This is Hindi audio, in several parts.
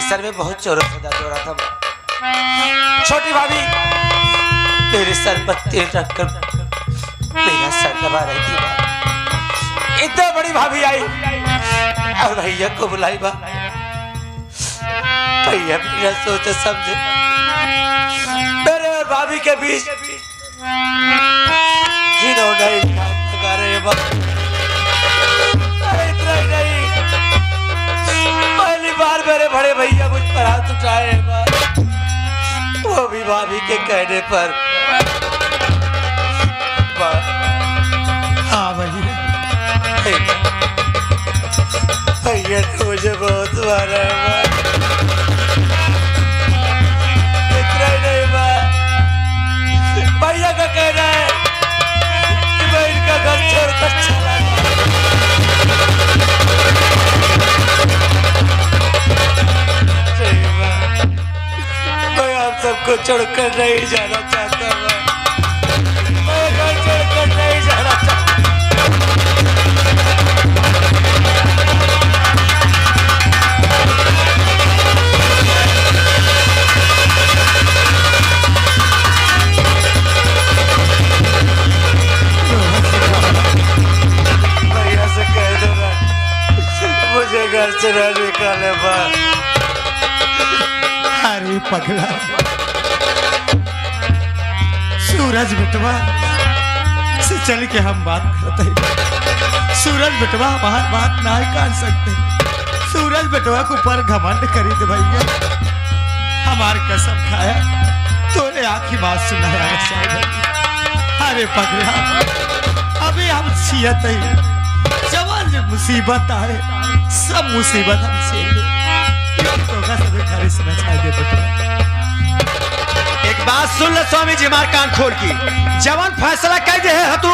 सर में बहुत जोरों से दर्द हो रहा था। छोटी भाभी मेरे सर पर तेल रखकर मेरा सर दबा रही थी। इतना बड़ी भाभी आई और भैया को बुलाई। भैया मेरा सोचे समझे मेरे और भाभी के बीच जिन्होंने लगा रहे इतना ही नहीं, पहली बार मेरे बड़े भैया मुझ पर हाथ उठाए, वो भी भाभी के कहने पर। हाँ भैया, भैया ने मुझे बहुत मारा है। इतना ही नहीं, भैया का कहना है कि मैं इनका घर छोड़कर चला जाऊं। मैं आप सबको छोड़कर नहीं जाना चाहता। मैं घर छोड़कर नहीं जाना चाहता। भैया से कह दो ना मुझे घर से न निकाले। अरे पगला सूरज बेटवा से चल के हम बात करते हैं। सूरज बेटवा हमार बात ना काट सकते। सूरज बेटवा को पर घमंड करी दे भैया, हमार कसम खाया तोरे आखी बात सुनाया। अरे पगला अभी हम सियत है, जवान जब मुसीबत आए सब मुसीबत हमसे एक बात सुन ले स्वामी जी, मार कान खोल की। जवान फैसला कह दे है तू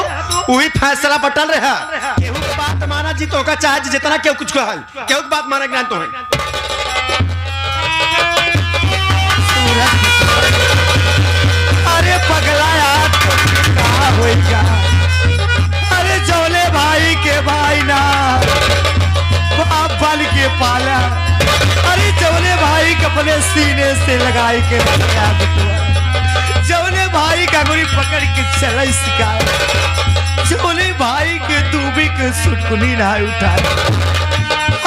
वही फैसला बटल रहा। केहू की बात माना जी तो का चाहे जितना केहू कुछ कहल, केहू की बात माना ज्ञान तो है। अरे पगला यार कहा होएगा। अरे जौले भाई के भाई ना बाप बल के पाला। अरे जौले भाई के अपने सीने से लगाई के रखा बेटवा। जौले भाई का गोली पकड़ के चला सिखा। जौले भाई के दूबी के सुटकुनी ना उठाए।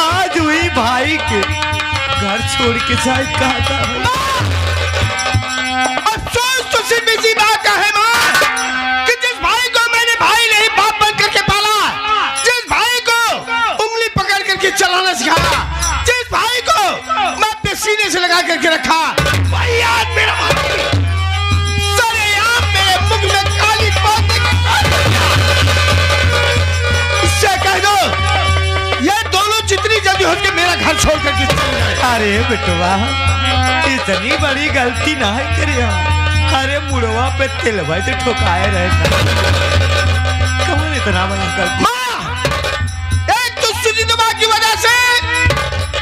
आज हुई भाई के घर छोड़ के जाए कहता है। अफसोस तो सिर्फ इसी बात का है मां कि जिस भाई को मैंने भाई नहीं बाप बन करके पाला, जिस भाई को उंगली पकड़ करके चलाना सिखाया, जिस भाई को मैं अपने सीने से लगा करके रखा, वही आज मेरा सरेआम मेरे मुख में काली बातें इससे कह दो ये दोनों जितनी जल्दी हो सके मेरा घर छोड़ करके चले जाए। अरे बेटवा इतनी बड़ी गलती ना है करिया। अरे मुड़वा पे तिल भाई तो ठोकाए रहे कौन इतना बड़ा गलती। माँ, एक दुष्टि दबा की वजह से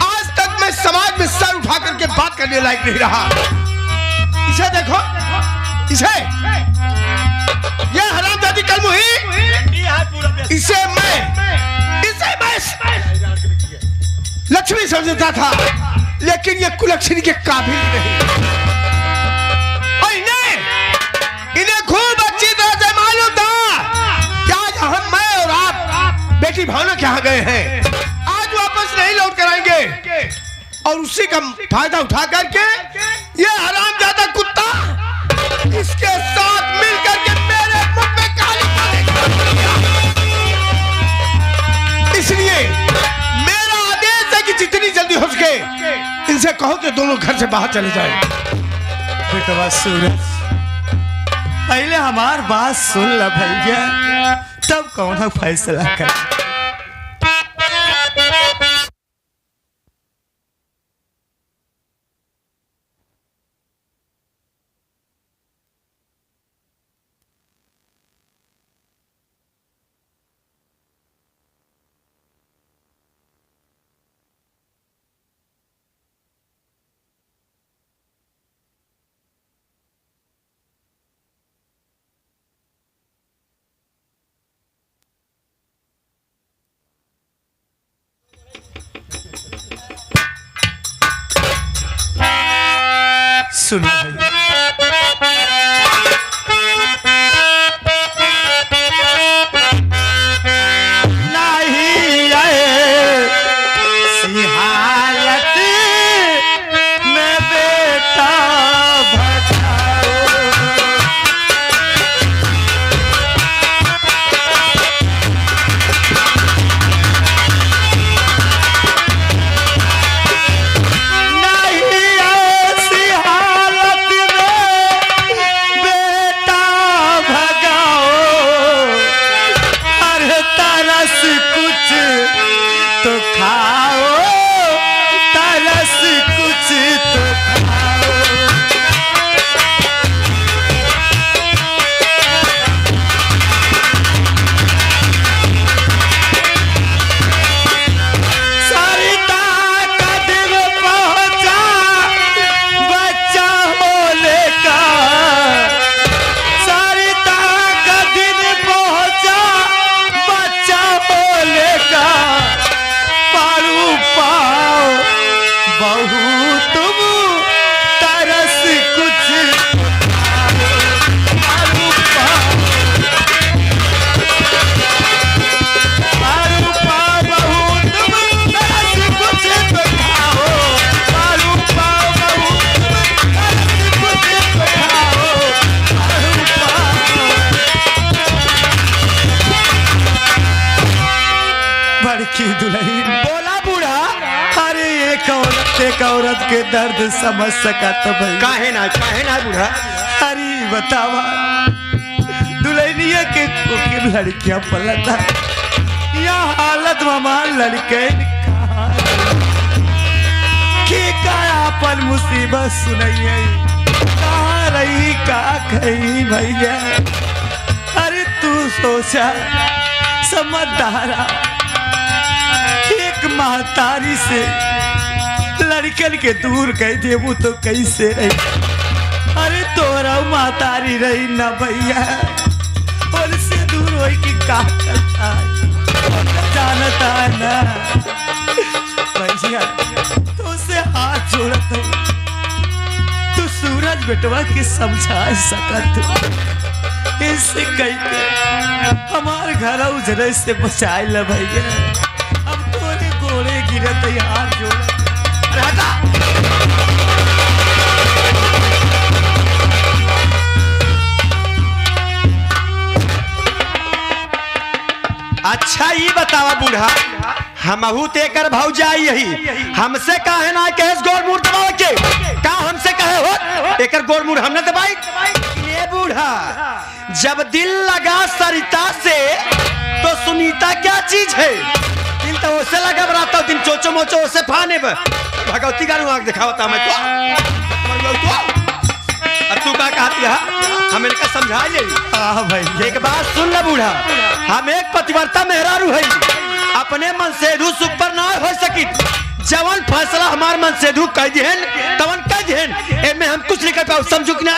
आज तक मैं समाज में सर उठा करके बात करने लायक नहीं रहा। इसे देखो, इसे ये हरामजादी कलमुही, इसे मैं लक्ष्मी समझता था, लेकिन ये कुलक्षणी के काबिल नहीं। और इन्हें खूब अच्छी तरह से मालूम था कि आज मैं और आप बेटी भावना के यहाँ गए हैं, आज वापस नहीं लौट कर आएंगे। और उसी का फायदा उठा करके ये हरामजादा कुत्ता इसके साथ मिलकर के मेरे मुख में काली बातें। इसलिए मेरा आदेश है कि जितनी जल्दी हो सके इनसे कहो कि दोनों घर से बाहर चले जाएं। बेटवा सूरज पहले हमार बात सुन ल भैया, तब कौन फैसला कर। सुनो भैया नहीं आए सिहालत में बेटा भगाओ नहीं ऐसी हालत में बेटा भगाओ अरे तरस कुछ तो खाओ तरस कुछ तो खाओ सरिता का दिन पहुंचा बच्चा होने का सरिता का दिन पहुंचा बच्चा होने का पारू पाओ बहू तुम तरस कुछ पारू पाओ पारू पाओ बहू तुम तरस कुछ तो खाओ पारू पाओ बहू तुम तरस कुछ तो खाओ पारू पाओ बड़की दुल्हन बोला बूढ़ा अरे एक औरत के दर्द समझ सका तो भाई काहे ना बूढ़ा अरे बतावा दुल्हनिया के कोकिल लड़कियां पलता या हालत हमार लड़के के का अपन मुसीबत सुनइए कहाँ रही का कही भैया अरे तू सोचा समझदारा एक महतारी से लड़कन के दूर कह देबू तो कैसे रही अरे तोरा महतारी रही ना भैया और से दूर हो कि का करता जानता ना भैया तो से हाथ जोड़त है तू सूरज बेटवा के समझा सकत इससे कही के हमार घर उजरे से बचाए ल भैया अब तोरे गोड़े गिरत हाथ जोड़ रहता अच्छा ये बतावा बूढ़ा हमहू तेकर भौजाई यही हमसे काहे ना कहे गोर मुड़ दबाव के का हमसे कहे हो एकर गोर मुड़ हमने दबाई ये बूढ़ा जब दिल लगा सरिता से तो सुनीता क्या चीज है दिल तो उसे लगा बराता दिन चोचो मोचो उसे फाने भगवती का आंख दिखावता मैं तो अब तू क्या कहती है हमें का समझा ले हाँ भाई एक बात सुन ले बूढ़ा हम एक पतिव्रता मेहरारू है अपने मन से सुख पर ना हो सकी जवन फैसला हमार मन से कह दिहन तवन कह दिहन एमे हम कुछ नहीं कर पाओ समझू कि ना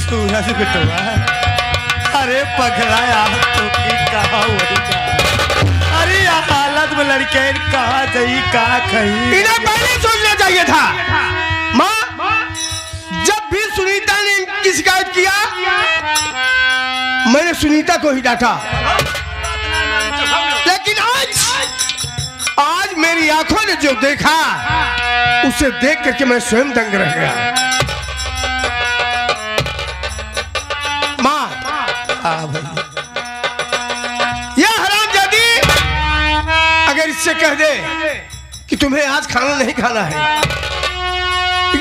सूरज बेटवा अरे पगलाया तो की कहा अरे हालत में लड़के कहा जाई का कही इन्हें पहले सोचना चाहिए था माँ जब भी सुनीता ने इनकी शिकायत किया मैंने सुनीता को ही डांटा लेकिन आज मेरी आंखों ने जो देखा उसे देख करके मैं स्वयं दंग रह गया माँ हाँ भैया यह हरामजादी अगर इससे कह दे कि तुम्हें आज खाना नहीं खाना है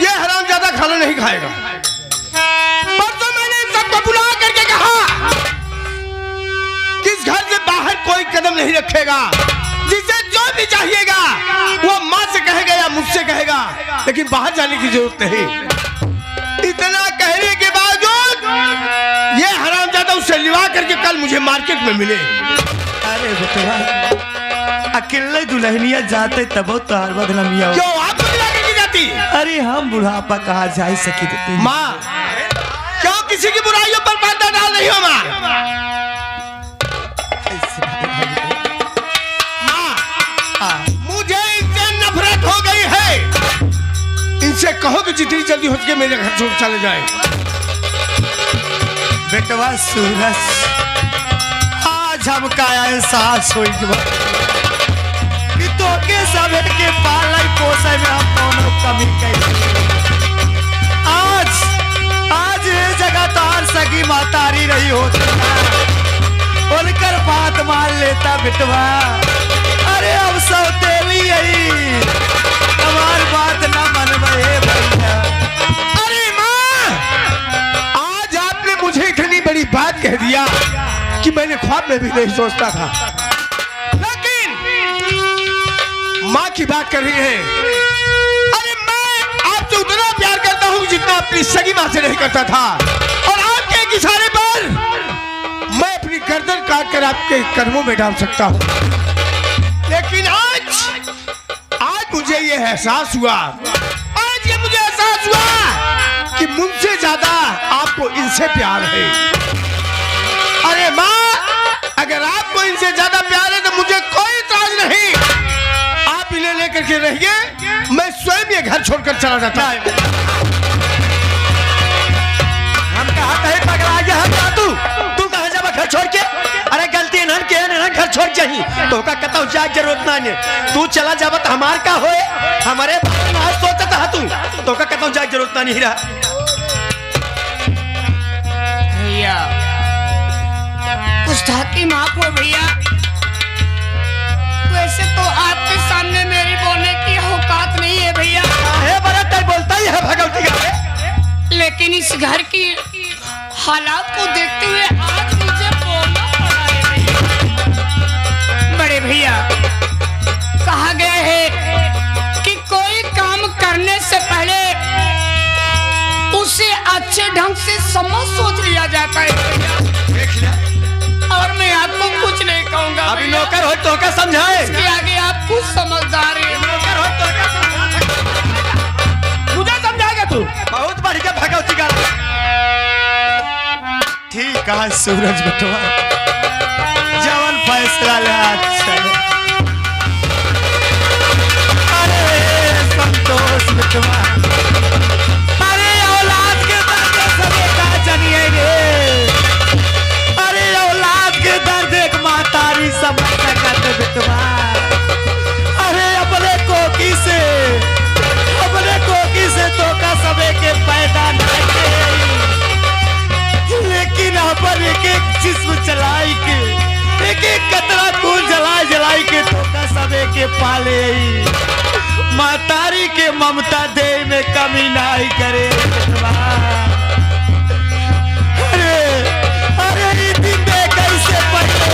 यह हरामजादा खाना नहीं खाएगा पर तो मैंने इन सबको बुला करके कहा कि इस घर से बाहर कोई कदम नहीं रखेगा जिसे जो भी चाहिएगा वो माँ से कहेगा या मुझसे कहेगा लेकिन बाहर जाने की जरूरत नहीं इतना कहने के बावजूद ये हरामजादा उसे लिवा करके कल मुझे मार्केट में मिले अरे बेटवा अकेले दुल्हनिया जाते तब तो हर बदनामिया क्यों आप मिला करके जाती अरे हम बुढ़ापा कहाँ जा सकी देते माँ क्यों किसी की बुराइयों पर पर्दा डाल रही हो माँ मुझे इनसे नफरत हो गई है इनसे कहो कि जितनी जल्दी हो सके मेरे घर छोड़ चले जाए। बेटवा सूरज, आज हमका एहसास हो कि तोके सब के पाले पोसे में हम कोनो कमी कई। आज ये जगह तार सगी मातारी रही होती उनकर बात मान लेता बेटवा। अरे अब सब तेली आई हमार बात ना मनवे भैया। अरे माँ, आज आपने मुझे इतनी बड़ी बात कह दिया कि मैंने ख्वाब में भी नहीं सोचता था। लेकिन माँ की बात कर रही है। अरे मैं आपसे उतना प्यार करता हूँ जितना अपनी सगी माँ से नहीं करता था, और आपके एक इशारे पर मैं अपनी गर्दन काट कर आपके कर्मों में डाल सकता हूँ। लेकिन आज मुझे ये एहसास हुआ, कि मुझसे ज्यादा आपको इनसे प्यार है। अरे माँ, अगर आपको इनसे ज्यादा प्यार है तो मुझे कोई इतराज नहीं। आप इन्हें लेकर के रहिए, मैं स्वयं ये घर छोड़कर चला जाता। हम कहा कहे पकड़ा गया हम तू कहाँ जावा घर छोड़ के? अरे गलती नन के न घर छोड़ जाही तो का कतौ जाए जरूरत ना ने। तू चला जावा तो हमार का होए? हमारे बारे में सोचत हा तू तो का कतौ जाए जरूरत ना नहीं रहा। भैया गुस्ताखी माफ हो भैया। वैसे तो आपके सामने मेरी बोलने की औकात नहीं है भैया। है बड़ा तय बोलता ही है भगवती का। लेकिन इस घर की हालात को देखते हुए आज मुझे बोलना पड़ा है भैया। बड़े भैया, कहा गया है कि कोई काम करने से पहले उसे अच्छे ढंग से समझ सोच लिया जाता है भैया। और मैं आपको कुछ नहीं कहूंगा। अभी नौकर हो तो का समझाए। इसके आगे आप कुछ समझदार हैं। नौकर हो तो का मुझे समझाएगा तू? बहुत बढ़िया भगवती का। ठीक है सूरज बेटवा, जवन फैसला ले अच्छा। अरे संतोष बेटवा, अरे औलाद के दर्द सबे का जानिए रे। अरे औलाद के दर्द एक मातारी समझ सकत बेटवा। अरे अपने कोकी से तो का सबे के पैदा नहीं के, लेकिन पर एक एक जिस्म चलाई के एक एक कतरा खून जलाई के तो का सबे के पाले। मातारी के ममता दे में कमी नहीं करे बेटवा। अरे ये दिन में कैसे पड़े?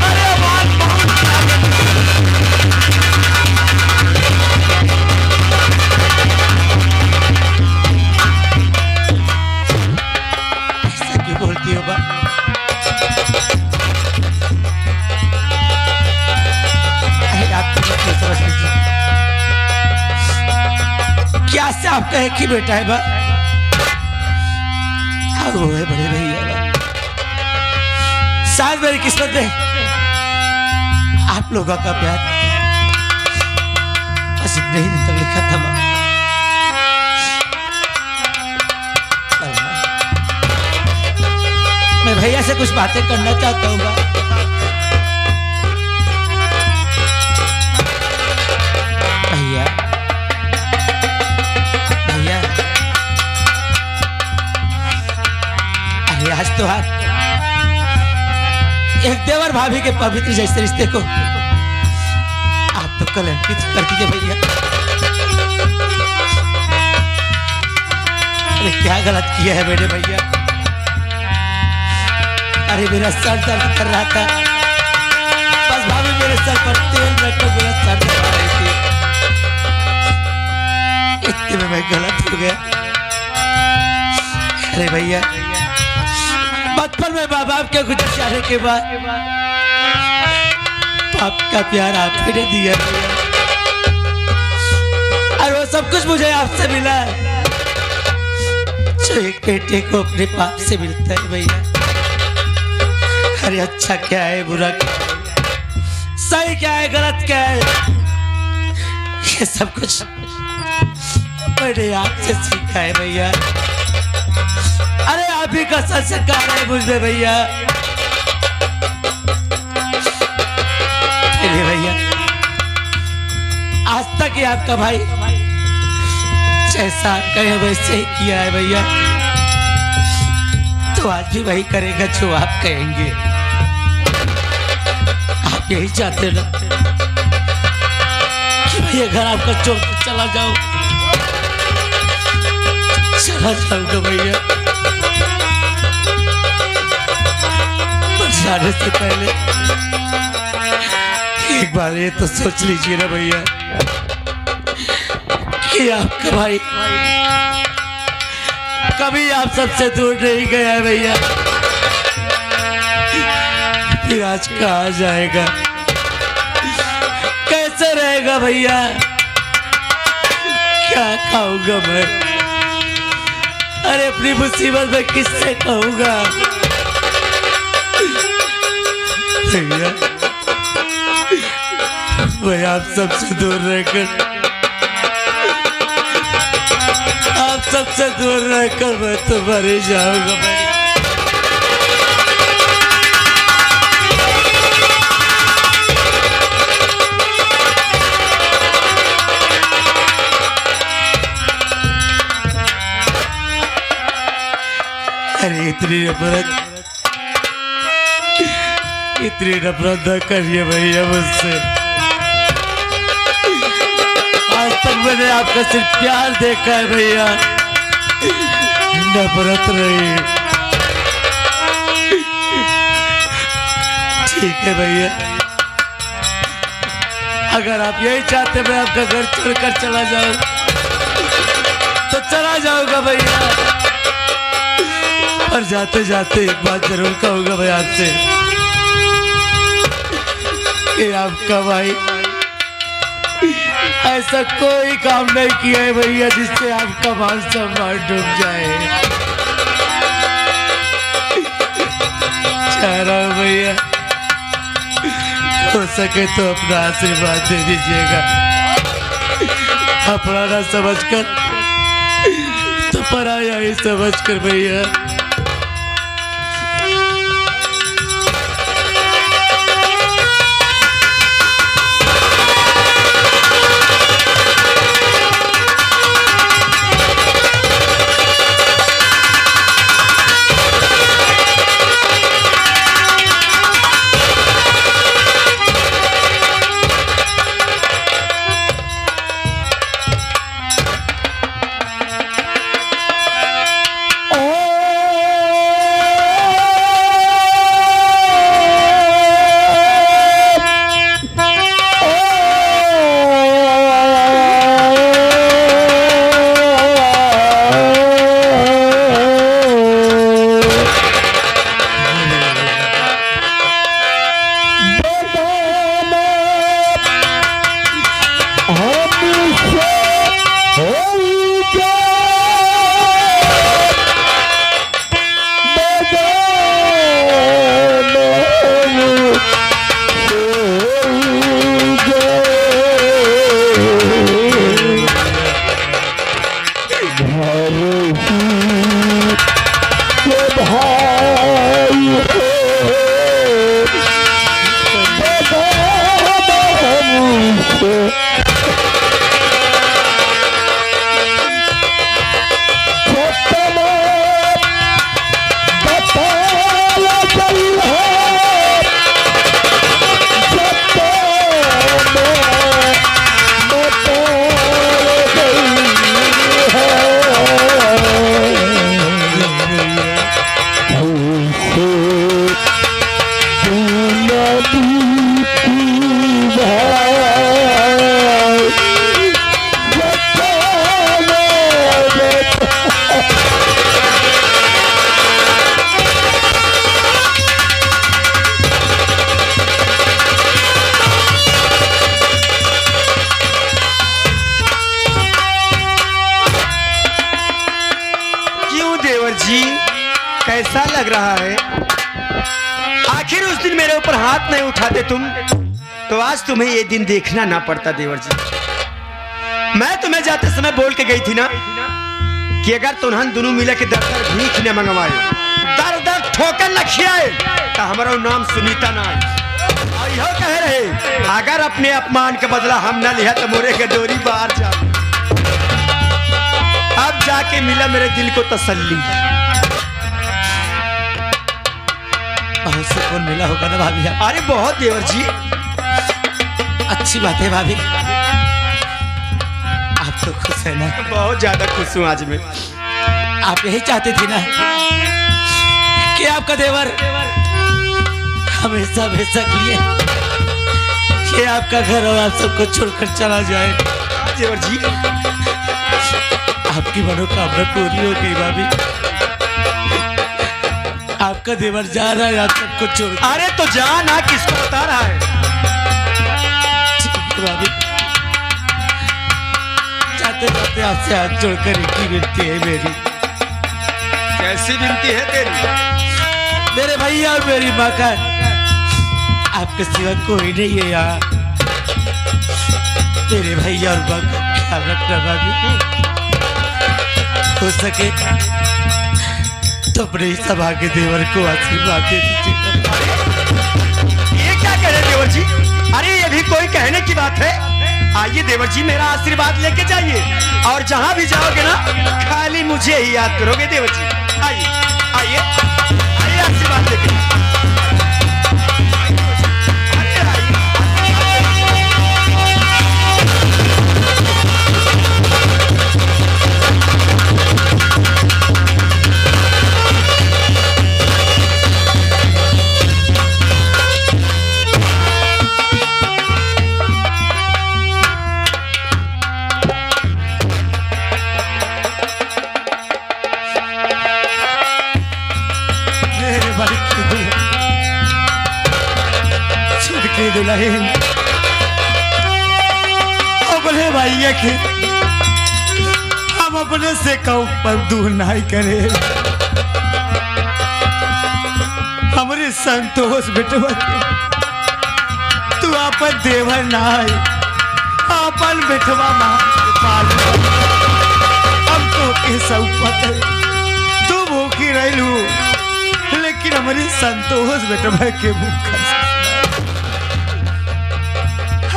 अरे बात बहुत ऐसा क्यों बोलती हो बा? क्या से आप कहे कि बेटा है बा? और वो है बड़े भैया बा। शायद मेरी किस्मत में आप लोगों का प्यार बस इतने ही दिन तक लिखा था माँ। मैं भैया से कुछ बातें करना चाहता हूँ बा। भैया भैया, अरे आज तो आज एक देवर भाभी के पवित्र जैसे रिश्ते को आप तो कलंकित कर दीजिए भैया। अरे क्या गलत किया है मेरे भैया? अरे मेरा सर दर्द कर रहा था, बस भाभी मेरे सर पर तेल रखकर मेरा सर दबा रही थी। इतने में मैं गलत हो गया। अरे भैया, बचपन में माँ बाप के गुजर जाने के बाद आपका प्यार आपने दिया और वो सब कुछ मुझे आपसे मिला जो एक बेटे को अपने बाप से मिलता है भैया। अरे अच्छा क्या है, बुरा क्या है, सही क्या है, गलत क्या है, ये सब कुछ मैंने आपसे सीखा है भैया। अरे आप ही का संस्कार है मुझे भैया। चलिए भैया, आज तक ही आपका भाई जैसा आप कहे वैसे ही किया है भैया, तो आज भी वही करेगा जो आप कहेंगे। आप यही चाहते ना कि भैया घर आपका छोड़ के चला जाओ? चला जाऊंगा भैया, पर जाने से पहले एक बार ये तो सोच लीजिए ना भैया कि आपका भाई कभी आप सबसे दूर नहीं गया है भैया। फिर आज कहाँ जाएगा, कैसे रहेगा भैया, क्या खाऊंगा मैं? अरे अपनी मुसीबत में किससे कहूंगा भैया? मैं आप सबसे दूर रहकर, आप सबसे दूर रहकर मैं तो मर ही जाऊंगा भैया। अरे इतनी नफरत न करिए भैया मुझसे। आज तक मैंने आपका सिर्फ प्यार देखा है भैया, नफरत नहीं। ठीक है भैया, अगर आप यही चाहते मैं आपका घर छोड़कर चला जाऊं तो चला जाऊंगा भैया, पर जाते जाते एक बात जरूर कहूंगा मैं आपसे कि आपका भाई ऐसा कोई काम नहीं किया है भैया जिससे आपका मान सम्मान डूब जाए। चाह रहा हूं भैया, हो सके तो अपना आशीर्वाद दे दीजिएगा, अपना ना समझकर तो पराया ही समझकर भैया। कैसा लग रहा है? आखिर उस दिन मेरे ऊपर हाथ नहीं उठाते तुम, तो आज तुम्हें ये दिन देखना ना पड़ता देवर जी। मैं तुम्हें जाते समय बोल के गई थी ना कि अगर तुन्हन दोनों मिले के दर दर भीख न मंगवाए, दर दर ठोकर न खियाए, तो हमारा नाम सुनीता ना है। और यह कह रहे अगर अपने अपमान के बदला हम न लिया तो मोरे के डोरी बाहर जा। अब जाके मिला मेरे दिल को तसल्ली। बहुत सुकून मिला होगा ना भाभी? अरे बहुत देवर जी, अच्छी बात है भाभी। आप तो खुश है ना? बहुत ज्यादा खुश हूँ आज मैं। आप यही चाहते थे ना कि आपका देवर हमेशा हमेशा के लिए कि आपका घर और आप सबको छोड़कर चला जाए। देवर जी, आपकी मनोकामना पूरी हो गई भाभी। आपका देवर जा रहा है आप सबको छोड़। अरे तो जा ना, किसको बता रहा है? भाभी जाते जाते आपसे हाथ जोड़कर एक ही विनती है मेरी। कैसी विनती है तेरी? मेरे भैया और मेरी माँ का आपके सिवा कोई नहीं है यहाँ। तेरे भैया और माँ का ख्याल रखना भाभी। हो सके तो अपने ही सभा के देवर को आशीर्वाद दे दीजिए। ये क्या कह रहे देवर जी? अरे ये भी कोई कहने की बात है? आइए देवर जी, मेरा आशीर्वाद लेके जाइए और जहां भी जाओगे ना खाली मुझे ही याद करोगे देवर जी। आइए आइए आइए, आशीर्वाद लेके। आइए, आइए। दुल्हन अपने भैया के हम अपने से कऊ पर दूर नहीं करे। हमारे संतोष बेटवा के तू अपन देवर नाई अपन बेटवा मां पाल। हम तो के सब पता तू भूखी रहलू, लेकिन हमारे संतोष बेटवा के भूखा।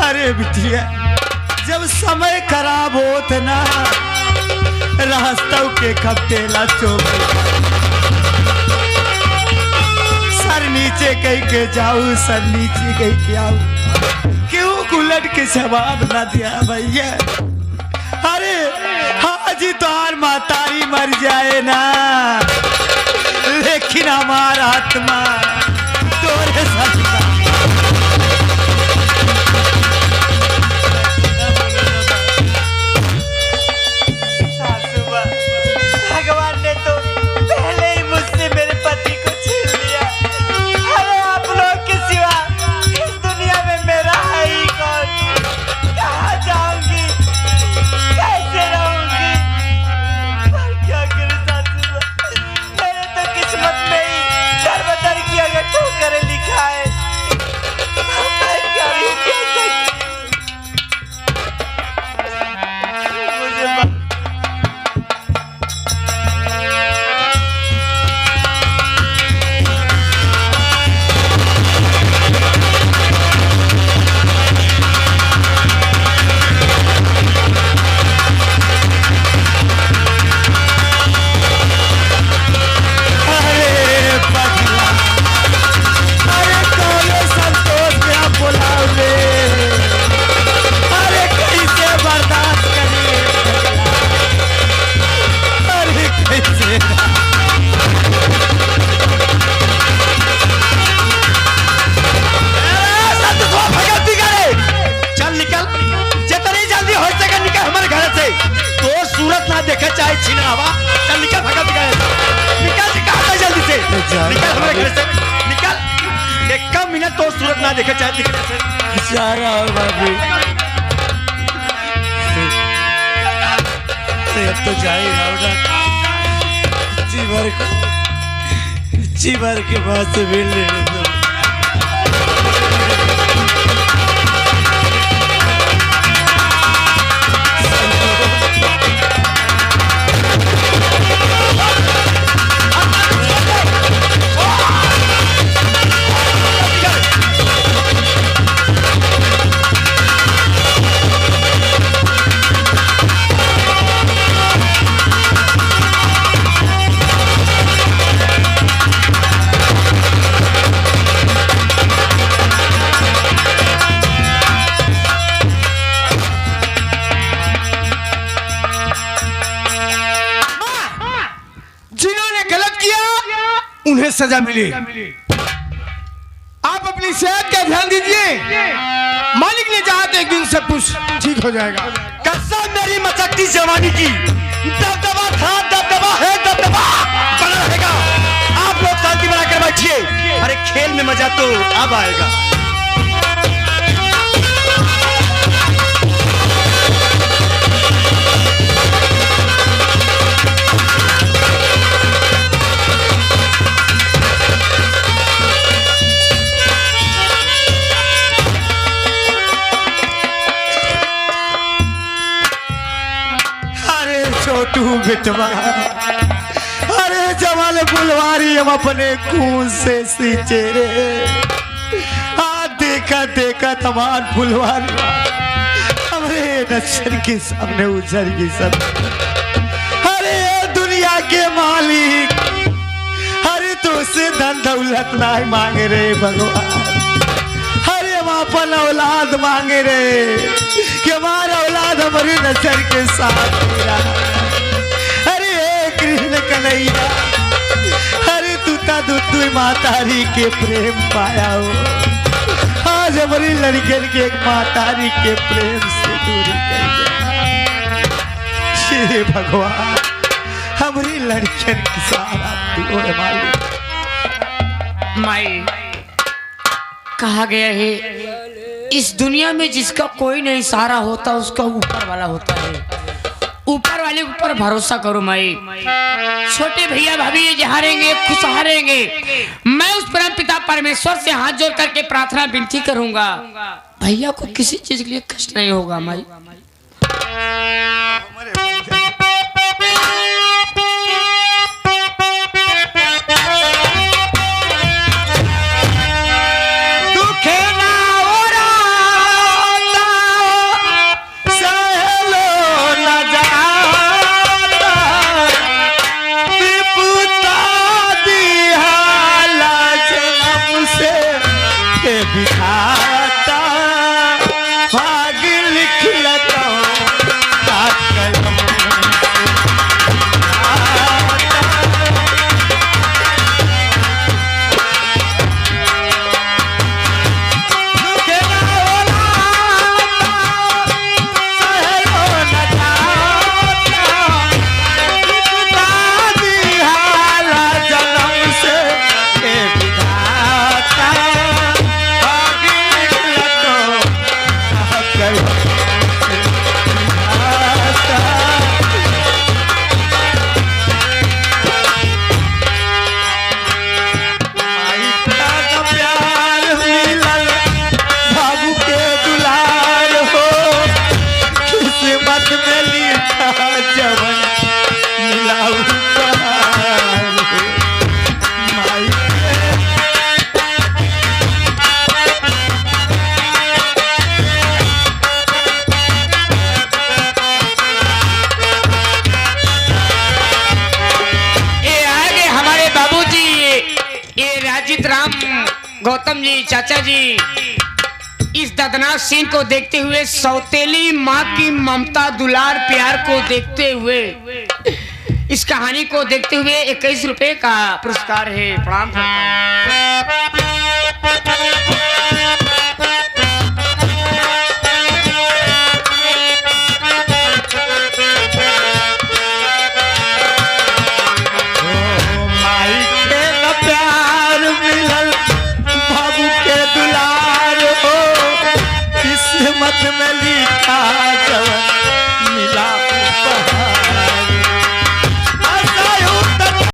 अरे बिटिया, जब समय खराब होत ना रास्ता के खपतेला चौक सर नीचे कह के जाऊ, सर नीचे कह के आऊ। क्यों उलट के जवाब ना दिया भैया? अरे हाजी तोहार मातारी मर जाए ना, लेकिन हमारा आत्मा तोरे साथ देखे चाहे छीना हवा। चल निकल, भगत गए। निकल निकल जल्दी से, निकल हमारे घर से निकल। एक कम मिनट तो सूरत ना देखे चाहे निकल से। जा रहा हूँ बाबू, अब तो जा ही रहा हूँ ना। जी भर के बाद से मिल लेने दो। सजा मिले। आप अपनी सेहत का ध्यान दीजिए, मालिक ने चाहा तो एक दिन सब कुछ ठीक हो जाएगा। कसम मेरी मचकती जवानी की, दबदबा था, दबदबा है, दबदबा बना रहेगा। आप लोग शांति बनाकर बैठिए, अरे खेल में मजा तो अब आएगा। छोटू बिटवा, अरे जवाल बुलवारी हम अपने खून से सींचे रे। देखा देखा तमाम फुलवारी हमारे नक्शर के सामने उजर की सब। अरे दुनिया के मालिक, अरे तो से धन दौलत ना मांगे रे भगवान, अरे हम अपन औलाद मांगे रे कि हमारा औलाद हमारे नजर के साथ मेरा। अरे कृष्ण कन्हैया, अरे तू मातारी के प्रेम पाया हो, आज हमारी लड़कियन के एक मातारी के प्रेम से दूरी कर गया। भगवान हमारी लड़कियन की सहारा माई, कहा गया है इस दुनिया में जिसका कोई नहीं सहारा होता उसका ऊपर वाला होता है। ऊपर वाले के ऊपर भरोसा करो माई। छोटे भैया भाभी ये हारेंगे खुश हारेंगे, मैं उस परम पिता परमेश्वर से हाथ जोड़ करके प्रार्थना विनती करूंगा, भैया को किसी चीज के लिए कष्ट नहीं होगा माई। गौतम जी, चाचा जी, इस दर्दनाक सीन को देखते हुए, सौतेली माँ की ममता दुलार प्यार को देखते हुए, इस कहानी को देखते हुए 21 रुपए का पुरस्कार है। प्रणाम करता हूं। में लिखा